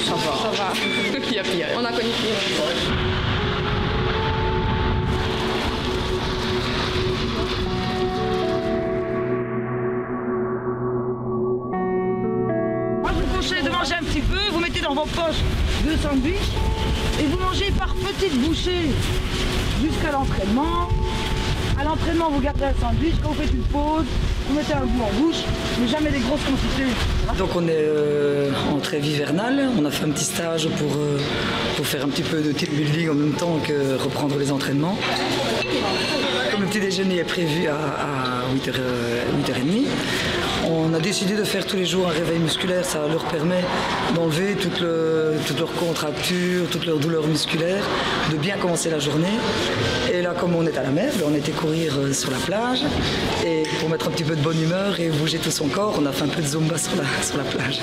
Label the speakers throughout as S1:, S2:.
S1: Ça va. Il y a pire. On a connu pire.
S2: Moi, je vous conseille de manger un petit peu, vous mettez dans vos poches 2 sandwichs et vous mangez par petites bouchées jusqu'à l'entraînement. À l'entraînement, vous gardez un sandwich. Quand vous faites une pause, vous mettez un bout en bouche, mais jamais des grosses quantités.
S3: Donc on est en trêve hivernale. On a fait un petit stage pour faire un petit peu de team building en même temps que reprendre les entraînements. Comme le petit déjeuner est prévu à 8h30, on a décidé de faire tous les jours un réveil musculaire. Ça leur permet d'enlever toutes leurs contractures, toutes leurs douleurs musculaires, de bien commencer la journée. Et là, comme on est à la mer, on était courir sur la plage. Et pour mettre un petit peu de bonne humeur et bouger tout son corps, on a fait un peu de zumba sur la plage.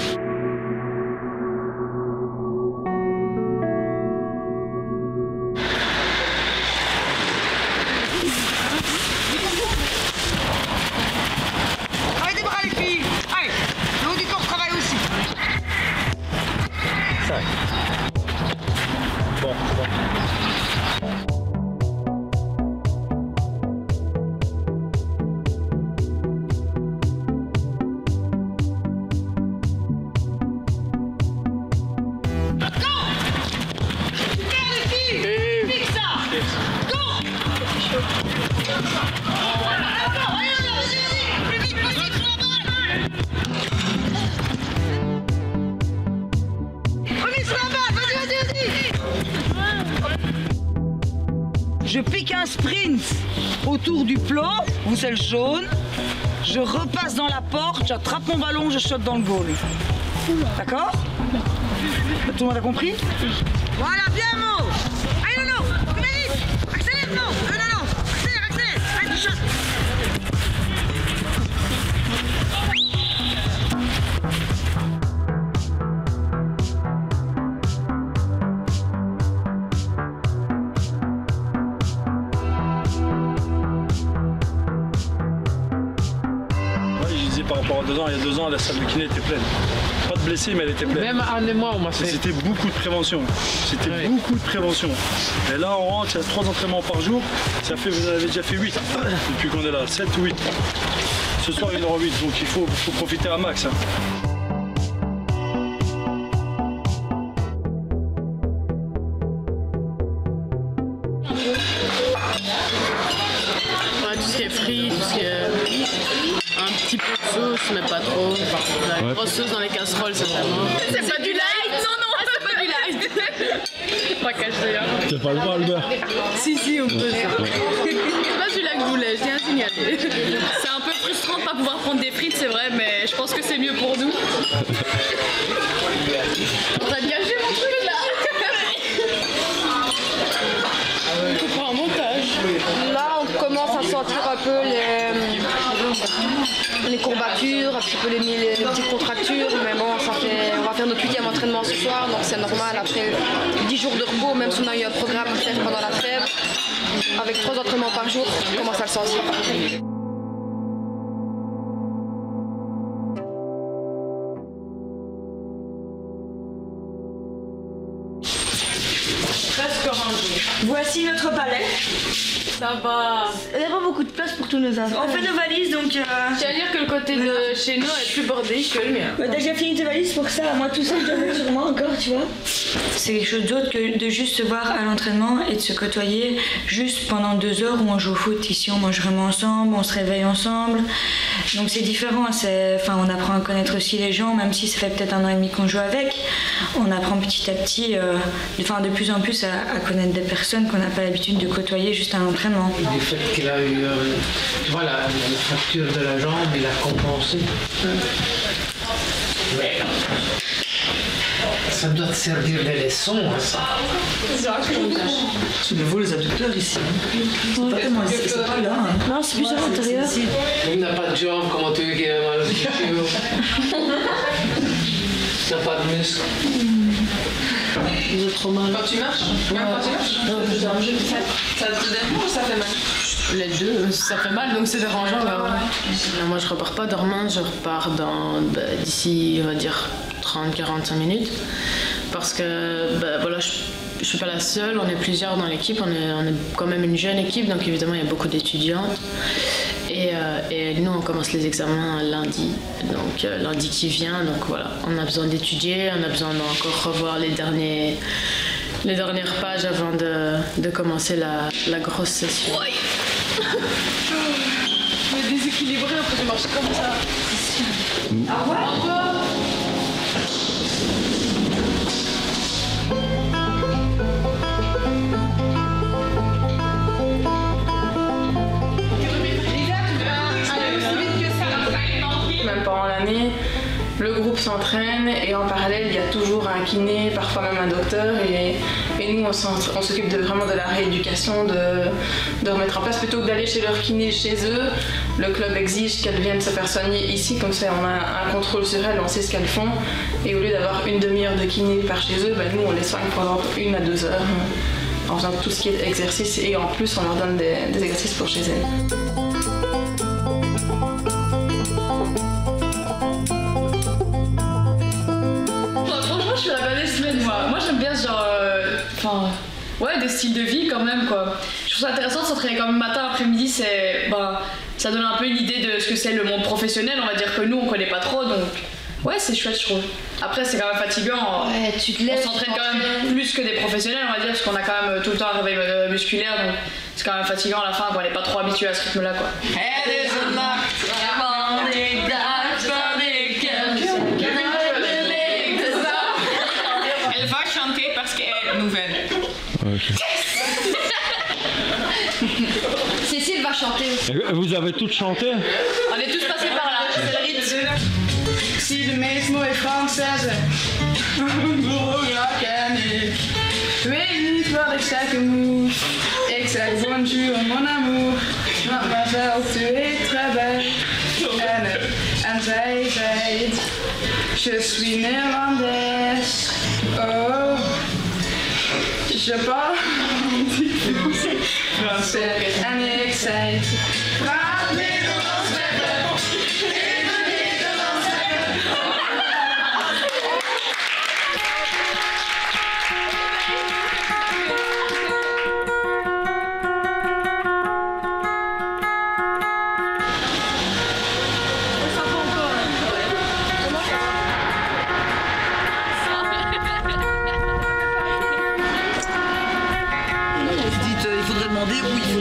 S2: Allez, des bras les filles. Allez, le haut du corps travaille aussi.
S4: Ça. Bon.
S2: Je pique un sprint autour du plot, vous c'est le jaune. Je repasse dans la porte, j'attrape mon ballon, je shot dans le goal. D'accord? Tout le monde a compris? Voilà, bien Mo! Allez Nono, plus vite! Accélère non! Non, accélère! Allez, tu shot!
S4: Par rapport à 2 ans, il y a 2 ans, la salle de kiné était pleine. Pas de blessés, mais elle était pleine.
S5: Même Anne et moi, on m'a fait.
S4: C'était beaucoup de prévention. C'était beaucoup de prévention. Et là, on rentre, il y a 3 entraînements par jour. Ça fait, vous en avez déjà fait 8 depuis qu'on est là, 7 ou 8. Ce soir, il y en aura 8, donc il faut profiter à max.
S5: Ouais, tout ce qui est frit, tout ce qui est. Un petit peu de sauce, mais pas trop. La grosse sauce dans les casseroles, c'est vraiment. C'est pas du light! Non, c'est pas du light! Pas caché, hein.
S4: Tu n'as pas le droit, Albert?
S5: Si, on peut ça. C'est pas celui-là que je voulais, je tiens à signaler. C'est un peu frustrant de pas pouvoir prendre des frites, c'est vrai, mais je pense que c'est mieux pour nous. On a gâché mon truc là! On peut prendre un montage.
S1: Là, on commence à sentir un peu les courbatures, un petit peu les petites contractures, mais bon, on va faire notre 8e entraînement ce soir, donc c'est normal après 10 jours de repos, même si on a eu un programme à faire pendant la trêve, avec 3 entraînements par jour, on commence à le sentir.
S5: presque rangé.
S2: Voici notre palais.
S5: Ça va.
S1: Il n'y a pas beaucoup de place pour tous nos enfants.
S2: On fait nos valises donc.
S5: Je tiens à dire que le côté de chez nous est plus bordé que le mien.
S2: T'as déjà fini tes valises pour ça, moi tout seul je dois mettre sur moi encore, tu vois. C'est quelque chose d'autre que de juste se voir à l'entraînement et de se côtoyer juste pendant 2 heures où on joue au foot. Ici on mange vraiment ensemble, on se réveille ensemble. Donc c'est différent, enfin, on apprend à connaître aussi les gens, même si ça fait peut-être 1 an et demi qu'on joue avec. On apprend petit à petit, de plus en plus à connaître des personnes qu'on n'a pas l'habitude de côtoyer juste à l'entraînement.
S6: Du fait qu'il a eu la fracture de la jambe, il a compensé. Mais ça doit te servir de leçon, hein, ça.
S3: C'est nouveau les abducteurs ici. C'est pas tellement ici, c'est pas là. Hein.
S1: Non, c'est plus à l'intérieur.
S6: Il n'a pas de jambe, comment tu veux qu'il ait mal au cheveu? Il n'a pas de muscle.
S1: Ils ont trop mal.
S5: Quand tu marches? Même quand tu marches? Ça te dérange ou ça fait mal? Les deux, ça fait mal donc c'est dérangeant. Moi je repars pas dormant, je repars d'ici on va dire 30-45 minutes parce que voilà, je suis pas la seule, on est plusieurs dans l'équipe, on est quand même une jeune équipe donc évidemment il y a beaucoup d'étudiantes et nous on commence les examens lundi, donc lundi qui vient, donc voilà, on a besoin d'étudier, on a besoin d'encore revoir les dernières pages avant de commencer la grosse session. Ouais. Je me déséquilibrer après de marcher comme ça. Ah ouais? Même pendant l'année, le groupe s'entraîne et en parallèle il y a toujours un kiné, parfois même un docteur et nous on s'occupe vraiment de la rééducation, de remettre en place plutôt que d'aller chez leur kiné chez eux. Le club exige qu'elles viennent se faire soigner ici, comme ça on a un contrôle sur elles, on sait ce qu'elles font et au lieu d'avoir une demi-heure de kiné par chez eux, nous on les soigne pendant 1 à 2 heures en faisant tout ce qui est exercice et en plus on leur donne des exercices pour chez elles.
S7: Je suis la dernière semaine, moi j'aime bien ce genre, des styles de vie quand même quoi. Je trouve ça intéressant de s'entraîner quand même matin, après-midi, ça donne un peu une idée de ce que c'est le monde professionnel, on va dire que nous on connaît pas trop donc ouais c'est chouette je trouve. Après c'est quand même fatigant,
S1: tu te lèves,
S7: on s'entraîne quand même plus que des professionnels on va dire parce qu'on a quand même tout le temps un réveil musculaire donc c'est quand même fatigant à la fin, on n'est pas trop habitué à ce rythme là quoi.
S5: Elle va chanter parce qu'elle est nouvelle.
S8: Okay.
S1: Cécile va chanter aussi.
S8: Vous avez toutes chanté?
S7: On est tous passés par là, c'est le rythme.
S5: Ik zie de meest mooie Fransezen. Ik weet niet wat ik zeggen moet. Ik zeg bonjour mon amour. Maar mezelf tu es très belle. En zij zei, je suis néerlandaise. Oh, je parle français. En ik zei, praat Nederlands met me. Even Nederlands met me.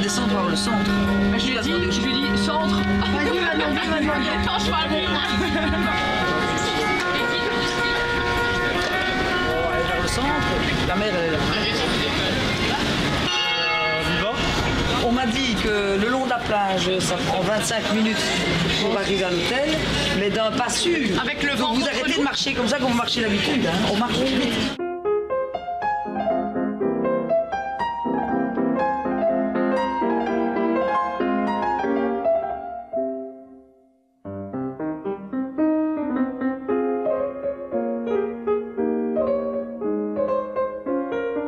S3: Descendre voir le centre.
S7: Je lui ai dit centre.
S1: Vas-y, maintenant.
S7: Attends, je parle bien.
S3: On va aller vers le centre, la mère elle est là. On m'a dit que le long de la plage, ça prend 25 minutes pour arriver à l'hôtel, mais d'un pas sûr.
S7: Avec le
S3: Donc
S7: vent.
S3: vous arrêtez de marcher comme ça comme vous marchez d'habitude. Hein. On marche vite.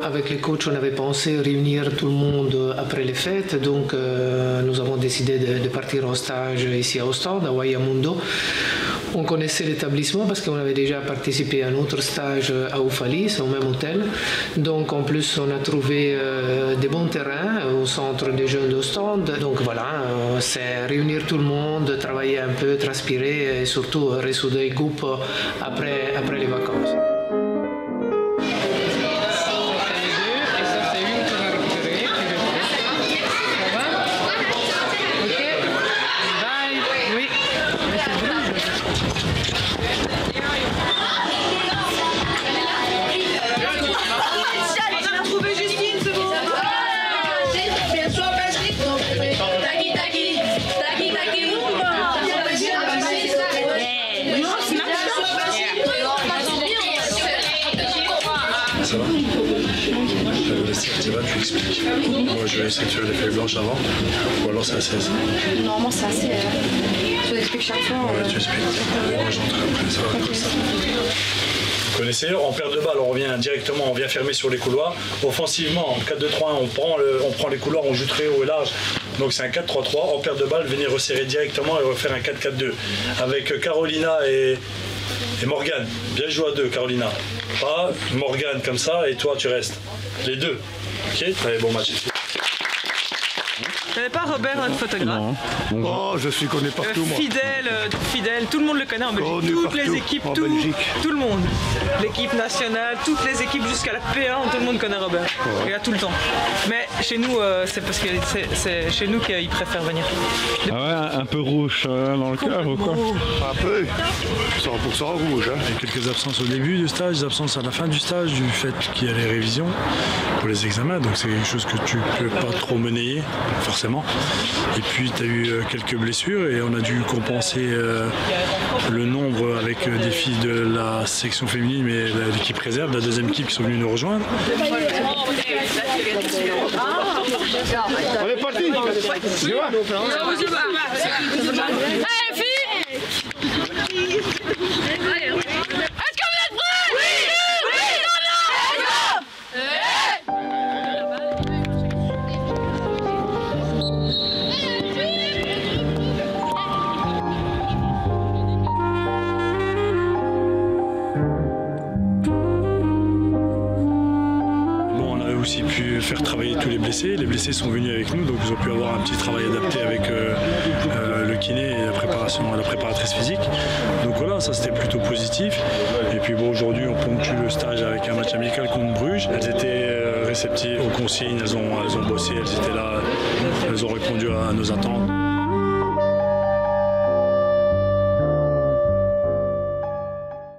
S6: Avec les coachs, on avait pensé réunir tout le monde après les fêtes, donc nous avons décidé de partir en stage ici à Ostende, à Waiamundo, On connaissait l'établissement parce qu'on avait déjà participé à un autre stage à Oufalis, au même hôtel. Donc en plus, on a trouvé des bons terrains au centre des jeunes d'Ostende. Donc voilà, c'est réunir tout le monde, travailler un peu, transpirer et surtout ressouder les groupes après les vacances.
S4: Ça va? Tu expliques. Moi je vais essayer de faire les feuilles blanches avant, ou alors c'est à 16.
S1: Normalement c'est assez. Je l'explique chaque fois.
S4: Ouais, tu expliques. Moi j'entre après, ça va comme ça. Vous connaissez, en perte de balle, on revient directement, on vient fermer sur les couloirs. Offensivement, en 4-2-3-1, on prend les couloirs, on joue très haut et large. Donc c'est un 4-3-3. En perte de balle, venir resserrer directement et refaire un 4-4-2. Avec Carolina et Morgane. Bien joué à deux, Carolina. Pas Morgane comme ça et toi tu restes. Les deux. Ok? Allez, bon match.
S9: Vous n'avez pas Robert, notre photographe?
S8: Non.
S10: Oh, je suis connu partout, moi.
S9: Fidèle, tout le monde le connaît en Belgique.
S10: Connu
S9: Toutes
S10: partout,
S9: les équipes,
S10: en
S9: tout
S10: Belgique.
S9: le monde. L'équipe nationale, toutes les équipes jusqu'à la P1, tout le monde connaît Robert. Il y a tout le temps. Mais chez nous, c'est parce que c'est chez nous qu'il préfère venir.
S8: Ah ouais, un peu rouge dans le cœur ou quoi?
S10: Un peu. 100% rouge. Hein.
S4: Il y a quelques absences au début du stage, des absences à la fin du stage, du fait qu'il y a les révisions pour les examens. Donc c'est quelque chose que tu peux pas trop monnayer, forcément. Et puis tu as eu quelques blessures et on a dû compenser le nombre avec des filles de la section féminine, mais l'équipe réserve, la deuxième équipe qui sont venues nous rejoindre.
S10: On est parti. Tu vois?
S5: Allez, filles! Est-ce que vous êtes prêts? Oui!
S4: Aussi pu faire travailler tous les blessés. Les blessés sont venus avec nous, donc ils ont pu avoir un petit travail adapté avec le kiné et la préparatrice physique. Donc voilà, ça c'était plutôt positif. Et puis bon, aujourd'hui on ponctue le stage avec un match amical contre Bruges. Elles étaient réceptives aux consignes, elles ont bossé, elles étaient là, elles ont répondu à nos attentes.